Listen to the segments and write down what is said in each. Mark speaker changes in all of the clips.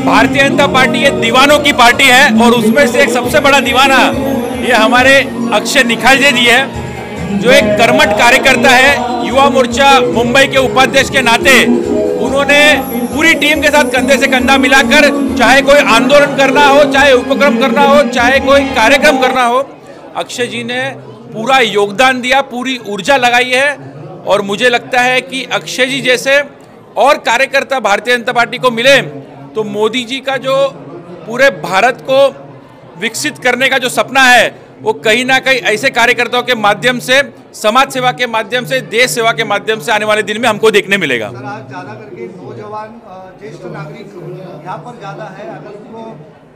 Speaker 1: Bharatiya Janata party ये दीवानों की पार्टी है और उसमें से एक सबसे बड़ा दीवाना ये हमारे अक्षय निखालजे जी है, जो एक कर्मठ कार्यकर्ता है। युवा मोर्चा मुंबई के उपाध्यक्ष के नाते उन्होंने पूरी टीम के साथ कंधे से कंधा मिलाकर, चाहे कोई आंदोलन करना हो, चाहे उपक्रम करना हो, चाहे कोई कार्यक्रम करना हो, अक्षय जी ने पूरा योगदान दिया, पूरी ऊर्जा लगाई है। और मुझे लगता है कि अक्षय जी जैसे और कार्यकर्ता भारतीय जनता पार्टी को मिले तो मोदी जी का जो पूरे भारत को विकसित करने का जो सपना है वो कहीं ना कहीं ऐसे कार्यकर्ताओं के माध्यम से, समाज सेवा के माध्यम से, देश सेवा के माध्यम से आने वाले दिन में हमको देखने मिलेगा।
Speaker 2: सर, आज ज़्यादा करके नौजवान ज्येष्ठ नागरिक यहाँ पर ज़्यादा है। अगर उनको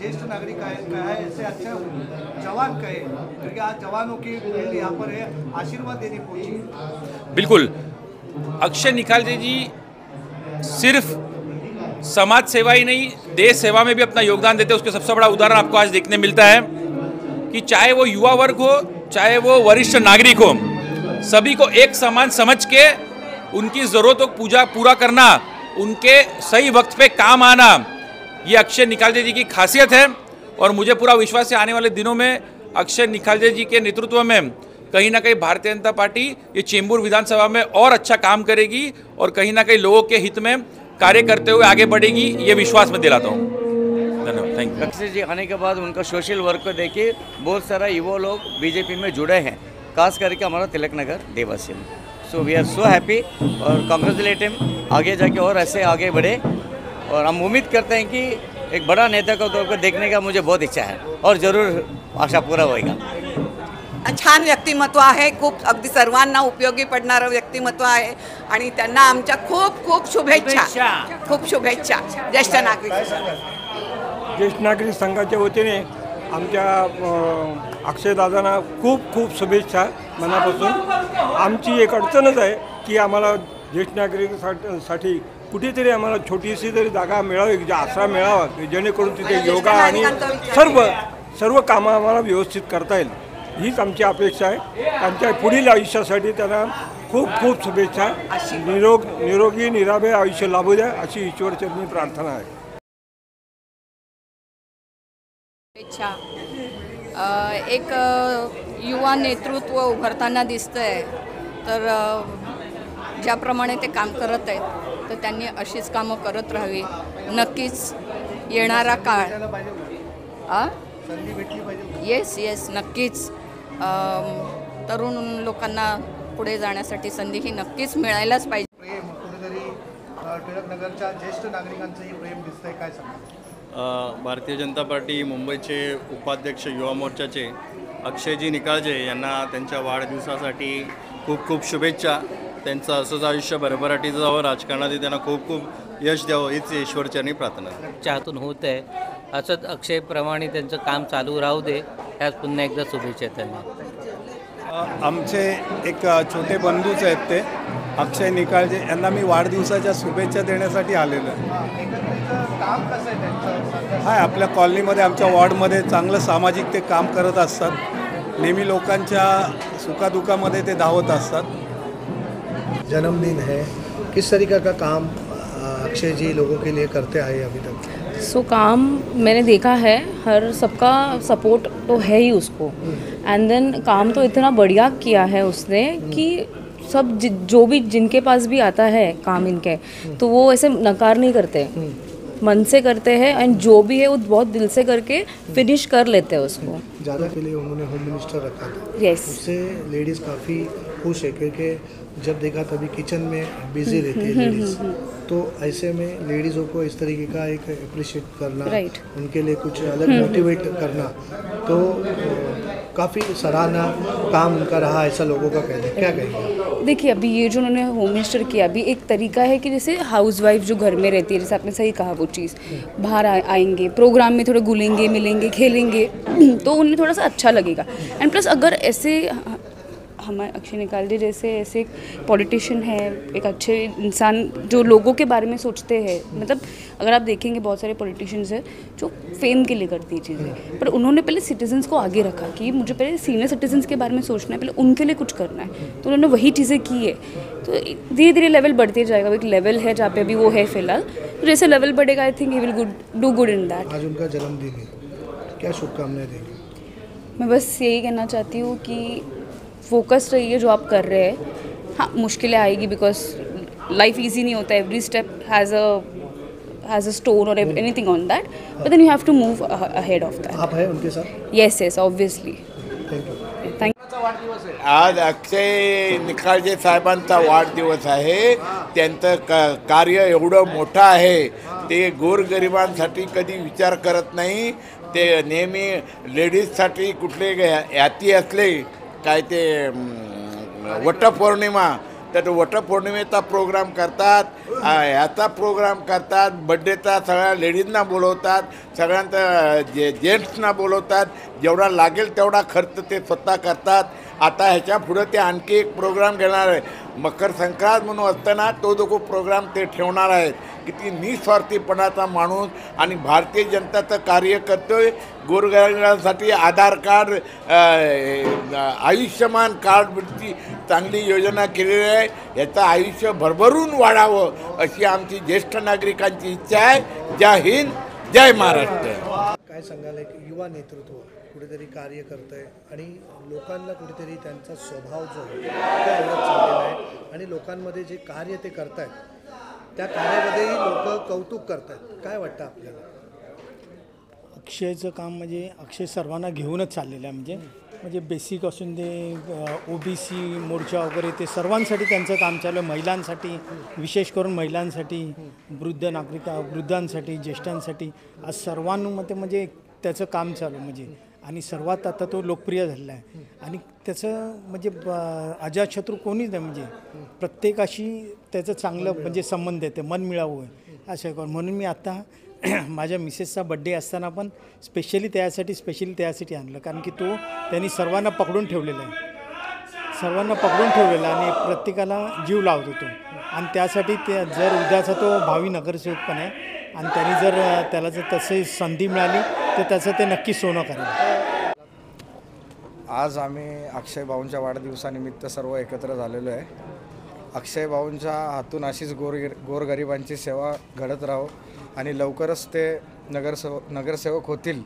Speaker 2: ज्येष्ठ नागरिक कहे ऐसे अच्छा जवान कहे, क्योंकि आज जवानों की फील्ड यहाँ पर है, आशीर्वाद देने पहुँची।
Speaker 1: बिल्कुल, अक्षय निखालजे जी सिर्फ समाज सेवा ही नहीं, देश सेवा में भी अपना योगदान देते हैं। उसके सबसे बड़ा उदाहरण आपको आज देखने मिलता है कि चाहे वो युवा वर्ग हो, चाहे वो वरिष्ठ नागरिक हो, सभी को एक समान समझ के उनकी ज़रूरतों को पूरा करना, उनके सही वक्त पे काम आना, ये अक्षय निखालजे जी की खासियत है। और मुझे पूरा विश्वास है आने वाले दिनों में अक्षय निखालजे जी के नेतृत्व में कहीं ना कहीं भारतीय जनता पार्टी ये चेंबूर विधानसभा में और अच्छा काम करेगी और कहीं ना कहीं लोगों के हित में कार्य करते हुए आगे बढ़ेगी, ये विश्वास मैं दिलाता हूँ। धन्यवाद, थैंक यू।
Speaker 3: अक्षय जी आने के बाद उनका सोशल वर्क को देखिए बहुत सारा युवा लोग बीजेपी में जुड़े हैं, खास करके हमारा तिलक नगर देवासी में। So we are so happy और कांग्रेचुलेट हिम, आगे जाके और ऐसे आगे बढ़े। और हम उम्मीद करते हैं कि एक बड़ा नेता को तौर पर देखने का मुझे बहुत इच्छा है और ज़रूर आशा पूरा होएगा।
Speaker 4: छान व्यक्तिमत्व आहे, खूप अगदी सर्वांना उपयोगी पडणारं व्यक्तिमत्व आहे आणि त्यांना आमच्या खूप खूप शुभेच्छा, खूप शुभेच्छा ज्येष्ठ नागरिक
Speaker 5: ज्येष्ठ नागरिक संघाच्या वतीने आमच्या अक्षयदादांना खूप खूप शुभेच्छा मनापासून। आमची एक अडचणच आहे की आम्हाला ज्येष्ठ नागरिकांसाठी कुठेतरी आम्हाला छोटीशी तरी जागा मिळावी, आसरा मिळावा, जेणेकरून तिथे योगा आणि सर्व कामं आम्हाला व्यवस्थित करता येईल, हीच आमची अपेक्षा आहे। त्यांच्या पुढील आयुष्यासाठी त्यांना खूप खूप शुभेच्छा, निरोगी निराभय आयुष्य लाभू द्या अशी ईश्वरचरणी प्रार्थना आहे।
Speaker 6: एक युवा नेतृत्व उभरताना दिसतंय, तर ज्याप्रमाणे ते काम करत आहेत तर त्यांनी अशीच कामं करत राहावी। नक्कीच येणारा काळ येस नक्कीच तरुण लोकांना पुढे जाण्यासाठी संधी ही नक्कीच मिळायलाच पाहिजे।
Speaker 2: प्रेम कुठेतरी टिळक नगरच्या ज्येष्ठ नागरिकांचंही प्रेम दिसतंय, काय सांगा?
Speaker 7: भारतीय जनता पार्टी मुंबईचे उपाध्यक्ष युवा मोर्चाचे अक्षयजी निखालजे यांना त्यांच्या वाढदिवसासाठी खूप खूप शुभेच्छा। त्यांचं असंच आयुष्य भरभराटीचं जावं, राजकारणात त्यांना खूप खूप यश द्यावं हीच ईश्वरचरणी प्रार्थना
Speaker 8: चाहतून होत आहे। असंच अक्षयप्रमाणे त्यांचं काम चालू राहू दे, याच पुन्हा एकदा शुभेच्छा त्यांना।
Speaker 9: आमचे एक छोटे बंधूच आहेत ते अक्षय निखालजे, यांना मी वाढदिवसाच्या शुभेच्छा देण्यासाठी आलेलो आहे।
Speaker 2: काम कसं आहे त्यांचं?
Speaker 9: हाय, आपल्या कॉलनीमध्ये, आमच्या वॉर्डमध्ये चांगलं सामाजिक ते काम करत असतात, नेहमी लोकांच्या सुखादुखामध्ये ते धावत असतात।
Speaker 2: जन्मदिन है, किस तरीका का काम अक्षय जी लोगों के लिए करते आए अभी तक?
Speaker 10: काम मैंने देखा है, हर सबका सपोर्ट तो है ही उसको, एंड देन काम तो इतना बढ़िया किया है उसने कि सब जो भी जिनके पास भी आता है काम इनके, तो वो ऐसे नकार नहीं करते, मन से करते हैं, एंड जो भी है वो बहुत दिल से करके फिनिश कर लेते हैं उसको।
Speaker 2: ज़्यादा के लिए उन्होंने होम मिनिस्टर रखा था,
Speaker 10: यस,
Speaker 2: उससे लेडीज़ काफ़ी खुश है, क्योंकि जब देखा तभी किचन में बिजी रहती है लेडीज़, तो ऐसे में लेडीज़ों को इस तरीके का एक अप्रिशिएट करना, उनके लिए कुछ अलग मोटिवेट करना, तो काफ़ी सराहना काम उनका रहा, ऐसा लोगों का कहना है। क्या कहेंगे?
Speaker 10: देखिए, अभी ये जो उन्होंने होम मिनिस्टर किया, अभी एक तरीका है कि जैसे हाउसवाइफ जो घर में रहती है, जैसे आपने सही कहा वो चीज़, बाहर आएंगे प्रोग्राम में, थोड़े घुलेंगे मिलेंगे खेलेंगे तो उन्हें थोड़ा सा अच्छा लगेगा। एंड प्लस अगर ऐसे हमारे अक्षय निकालजे जैसे ऐसे एक पॉलिटिशियन है, एक अच्छे इंसान जो लोगों के बारे में सोचते हैं। मतलब अगर आप देखेंगे बहुत सारे पॉलिटिशियंस हैं जो फेम के लिए करती है चीज़ें, पर उन्होंने पहले सिटीजन्स को आगे रखा कि मुझे पहले सीनियर सिटीजन्स के बारे में सोचना है, पहले उनके लिए कुछ करना है, तो उन्होंने वही चीज़ें की है। तो धीरे धीरे लेवल बढ़ते जाएगा। एक लेवल है जहाँ पे अभी वो है फिलहाल, तो जैसे लेवल बढ़ेगा I think he will do good in that.
Speaker 2: आज उनका जन्मदिन है, क्या शुभकामनाएं देंगे?
Speaker 10: मैं बस यही कहना चाहती हूँ कि फोकस रहिए जो आप कर रहे हैं। हाँ, मुश्किलें आएगी बिकॉज लाइफ इजी नहीं होता, every step has a stone और anything on that, but then you have to move ahead of that.
Speaker 2: आप हैं उनके साथ?
Speaker 10: Yes yes obviously.
Speaker 2: Thank you.
Speaker 10: Thank
Speaker 11: आज अक्षय निकाळजे साहेबांचा वाढदिवस आहे। त्यांचं कार्य एवढं मोठं आहे, ते गोरगरिबांसाठी कधी विचार करत नाही। ते नेहमी लेडीजसाठी कुठले याती असले काय ते वटपौर्णिमा, तर वटपौर्णिमेचा प्रोग्राम करतात, ह्याचा प्रोग्राम करतात, बड्डेचा सगळ्या लेडीजना बोलवतात, सगळ्यांचा जेंट्सना बोलवतात, जेवढा लागेल तेवढा खर्च ते स्वतः करतात। आता ह्याच्या पुढं ते आणखी एक प्रोग्राम घेणार आहे, मकर संक्रांत म्हणून असताना तो जो प्रोग्राम ते ठेवणार आहेत। किती निस्वार्थीपणाचा माणूस आणि भारतीय जनताचं कार्य करतोय। गोरगरिबांसाठी आधार कार्ड, आयुष्यमान कार्डची चांगली योजना केलेली आहे। याचं आयुष्य भरभरून वाढावं अशी आमची ज्येष्ठ नागरिकांची इच्छा आहे। जय हिंद, जय महाराष्ट्र।
Speaker 2: काय सांगाल, एक युवा नेतृत्व कुठेतरी कार्य करत आहे आणि लोकांना कुठेतरी त्यांचा स्वभाव जो आहे तो आवडत चाललेला आहे आणि लोकांमध्ये जे कार्य ते करत आहेत त्या कार्यामध्येही लोक कौतुक करतात। काय वाटतं आपल्याला?
Speaker 12: अक्षयचं काम म्हणजे अक्षय सर्वांना घेऊनच चाललेलं आहे। म्हणजे बेसिक असून ते OBC मोर्चा वगैरे ते सर्वांसाठी त्यांचं काम चालू आहे। महिलांसाठी, विशेष करून महिलांसाठी, वृद्धांसाठी, ज्येष्ठांसाठी आज सर्वांमध्ये म्हणजे त्याचं काम चालू म्हणजे, आणि सर्वात आता तो लोकप्रिय झालेला आहे। आणि त्याचं म्हणजे अजातशत्रू कोणीच नाही, म्हणजे प्रत्येकाशी त्याचं चांगलं म्हणजे संबंध येते, मन मिळावं आहे असं करून। म्हणून मी आता माझ्या मिसेसचा बड्डे असताना पण स्पेशली त्यासाठी आणलं, कारण की तो त्यांनी सर्वांना पकडून ठेवलेला आणि प्रत्येकाला जीव लावत होतो। आणि त्यासाठी ते जर उद्याचा तो भावी नगरसेवक पण आहे, आणि त्यांनी जर त्याला जर तसे संधी मिळाली तर त्याचं ते नक्की सोनं करेल।
Speaker 13: आज आम्ही अक्षय भाऊंच्या वाढदिवसानिमित्त सर्व एकत्र झालेलो आहे। अक्षय भाऊंच्या हातून अशीच गोरगरिबांची सेवा घडत राहो आणि लवकरच ते नगरसेवक होतील।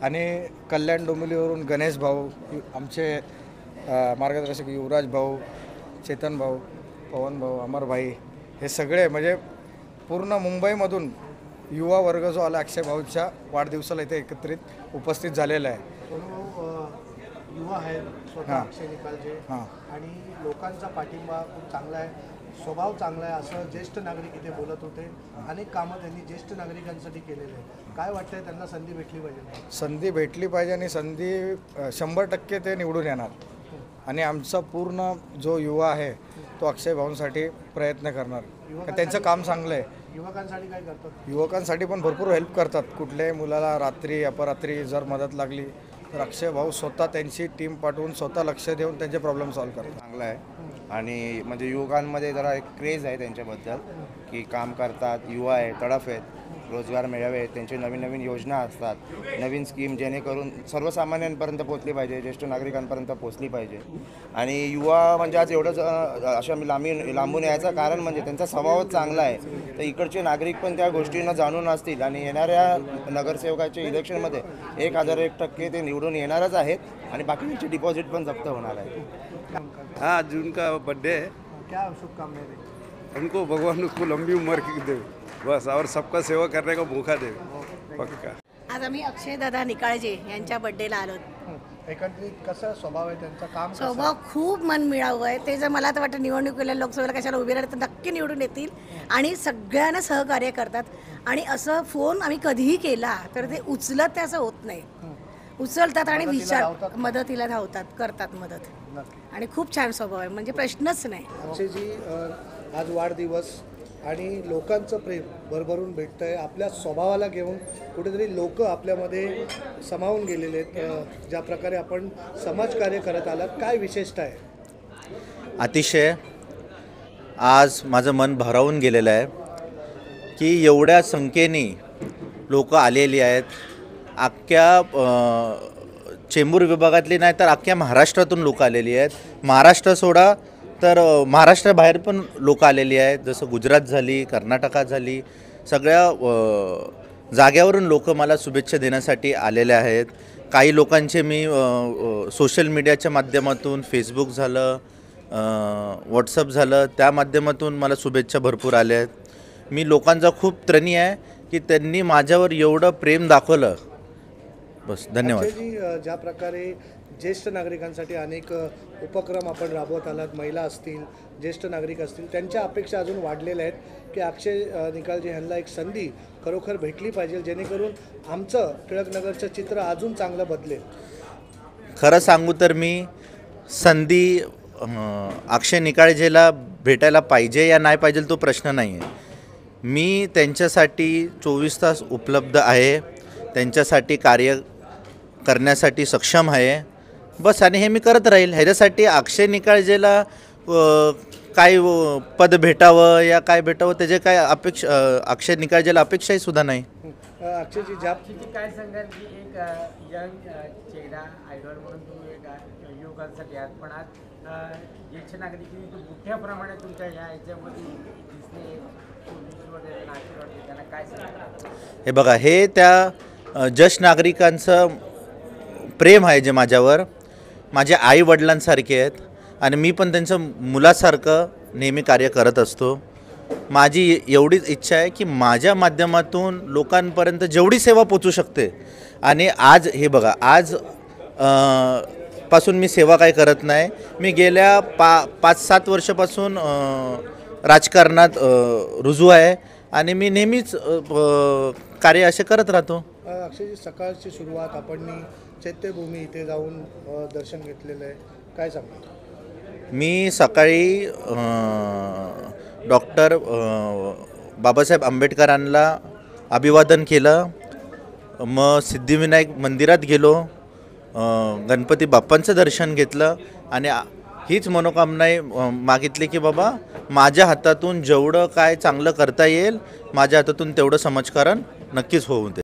Speaker 13: आणि कल्याण डोंबिवलीवरून गणेश भाऊ, आमचे मार्गदर्शक युवराज भाऊ, चेतन भाऊ, पवन भाऊ, अमर भाई, हे सगळे म्हणजे पूर्ण मुंबईमधून युवा वर्ग जो आला अक्षय भाऊच्या वाढदिवसाला इथे एकत्रित उपस्थित झालेला आहे।
Speaker 2: युवा आहे स्वतः अक्षय निकालजे आणि लोकांचा पाठिंबा खूप चांगला आहे, स्वभाव चांगला आहे असं ज्येष्ठ नागरिक इथे बोलत होते। अनेक कामं त्यांनी ज्येष्ठ नागरिकांसाठी केलेले आहे। काय वाटतंय, त्यांना संधी भेटली पाहिजे?
Speaker 13: संधी भेटली पाहिजे आणि संधी 100% ते निवडून येणार। आणि आमचा पूर्ण जो युवा आहे तो अक्षय भाऊंसाठी प्रयत्न करणार। त्यांचं काम चांगलं आहे।
Speaker 2: युवकांसाठी काय करतात?
Speaker 13: युवकांसाठी पण भरपूर हेल्प करतात। कुठल्याही मुलाला रात्री अपरात्री जर मदत लागली तर अक्षय भाऊ स्वतः त्यांची टीम पाठवून स्वतः लक्ष देऊन त्यांचे प्रॉब्लेम सॉल्व्ह करतात।
Speaker 14: चांगलं आहे आणि म्हणजे युवकांमध्ये जरा एक क्रेज आहे त्यांच्याबद्दल की काम करतात, युवा आहे, तडफ आहेत, रोजगार मेळावे आहेत, त्यांचे नवीन नवीन योजना असतात, नवीन स्कीम जेणेकरून सर्वसामान्यांपर्यंत पोचली पाहिजे, ज्येष्ठ नागरिकांपर्यंत पोचली पाहिजे। आणि युवा म्हणजे आज एवढंच अशा लांबून यायचं कारण म्हणजे त्यांचा स्वभावच चांगला आहे। तर इकडचे नागरिक पण त्या गोष्टींना जाणून असतील आणि येणाऱ्या नगरसेवकाच्या इलेक्शनमध्ये 1001% ते निवडून येणारच आहेत आणि बाकीचे डिपॉझिट पण जप्त होणार आहे।
Speaker 15: हाँ, आज उनका बर्थडे है।
Speaker 2: क्या शुभकामनाएं देंगे?
Speaker 15: उनको भगवान उसको लंबी उम्र की दे बस, और सबका सेवा करने का मौका दे पक्का।
Speaker 16: आज आम्ही अक्षय दादा निकाळजे यांच्या बर्थडेला आलो।
Speaker 2: एकंदरीत कसं स्वभाव आहे त्यांचा, काम
Speaker 16: स्वभाव खूप मन मिळावं आहे। ते जर मला तर वाटतं निवडणुकीला लोकसभेला कशाला उभे राहिले तर नक्की निवडून येतील आणि सगळ्यांना सहकार्य करतात। आणि असं फोन आम्ही कधीही केला तर ते उचलत ते असं होत नाही, उचलतात आणि मदतीला धावतात, करतात मदत। आणि खूप छान स्वभाव आहे, म्हणजे प्रश्नच नाही।
Speaker 2: अक्षयजी, आज वाढदिवस आणि लोकांचं प्रेम भरभरून भेटतं आहे। आपल्या स्वभावाला घेऊन कुठेतरी लोक आपल्यामध्ये सामावून गेलेले आहेत। ज्या प्रकारे आपण समाजकार्य करत आलात, काय विशेषता आहे?
Speaker 17: अतिशय आज माझं मन भारावून गेलेलं आहे की एवढ्या संख्येने लोक आलेली आहेत. अख्ख्या चेंबूर विभागातली नाही तर अख्ख्या महाराष्ट्रातून लोक आलेली आहेत. महाराष्ट्र सोडा तर महाराष्ट्राबाहेर पण लोक आलेली आहेत. जसं गुजरात झाली, कर्नाटकात झाली, सगळ्या जाग्यावरून लोक मला शुभेच्छा देण्यासाठी आलेले आहेत. काही लोकांचे मी सोशल मीडियाच्या माध्यमातून, फेसबुक झालं, व्हॉट्सअप झालं, त्या माध्यमातून मला शुभेच्छा भरपूर आल्या आहेत. मी लोकांचा खूप ऋणी आहे की त्यांनी माझ्यावर एवढं प्रेम दाखवलं. बस, धन्यवाद.
Speaker 2: ज्या प्रकारे ज्येष्ठ नागरिकांसाठी अनेक उपक्रम आपण राबवत आलात, महिला असतील, ज्येष्ठ नागरिक असतील, त्यांच्या अपेक्षा अजून वाढलेल्या आहेत की अक्षय निकाळजे ह्यांना एक संधी खरोखर भेटली पाहिजे, जेणेकरून आमचं टिळकनगरचं चित्र अजून चांगलं बदलेल.
Speaker 17: खरं सांगू तर मी संधी अक्षय निकाळजेला भेटायला पाहिजे या नाही पाहिजे तो प्रश्न नाही आहे. मी त्यांच्यासाठी 24 तास उपलब्ध आहे, त्यांच्यासाठी कार्य करण्यासाठी सक्षम आहे. बस, आणि हे मी करत राहील. ह्याच्यासाठी अक्षय निकाळजेला काय पद भेटावं या काय भेटावं त्याचे काय अपेक्षा अक्षय निकाळजेला अपेक्षाही सुद्धा नाही.
Speaker 2: अक्षयजी ज्या
Speaker 18: काय सांगाल की एक यंग चेहरा आयडॉल म्हणून तुम्ही एक युवकांसाठी आहात, पण आज ज्येष्ठ नागरिक मोठ्या प्रमाणात तुमच्या ह्याच्यामध्ये दिसणे त्यांना काय सांगाल?
Speaker 17: हे बघा, हे त्या ज्येष्ठ नागरिकांचं प्रेम आहे जे माझ्यावर. माझ्या आई वडिलांसारखे आहेत आणि मी पण त्यांचं मुलासारखं नेहमी कार्य करत असतो. माझी एवढीच इच्छा आहे की माझ्या माध्यमातून लोकांपर्यंत जेवढी सेवा पोचू शकते. आणि आज हे बघा, आज पासून मी सेवा काय करत नाही. मी गेल्या 5-7 वर्षापासून राजकारणात रुजू आहे आणि मी नेहमीच कार्य असे करत राहतो.
Speaker 2: अक्षयजी, सकाळची सुरुवात आपण चैत्यभूमी इथे जाऊन दर्शन घेतलेलं आहे, काय सांगतो?
Speaker 17: मी सकाळी डॉक्टर बाबासाहेब आंबेडकरांना अभिवादन केलं. मग सिद्धिविनायक मंदिरात गेलो, गणपती बाप्पांचं दर्शन घेतलं आणि हीच मनोकामना मागितली की बाबा माझ्या हातातून जेवढं काय चांगलं करता येईल, माझ्या हातातून तेवढं समाजकारण नक्कीच होऊ दे.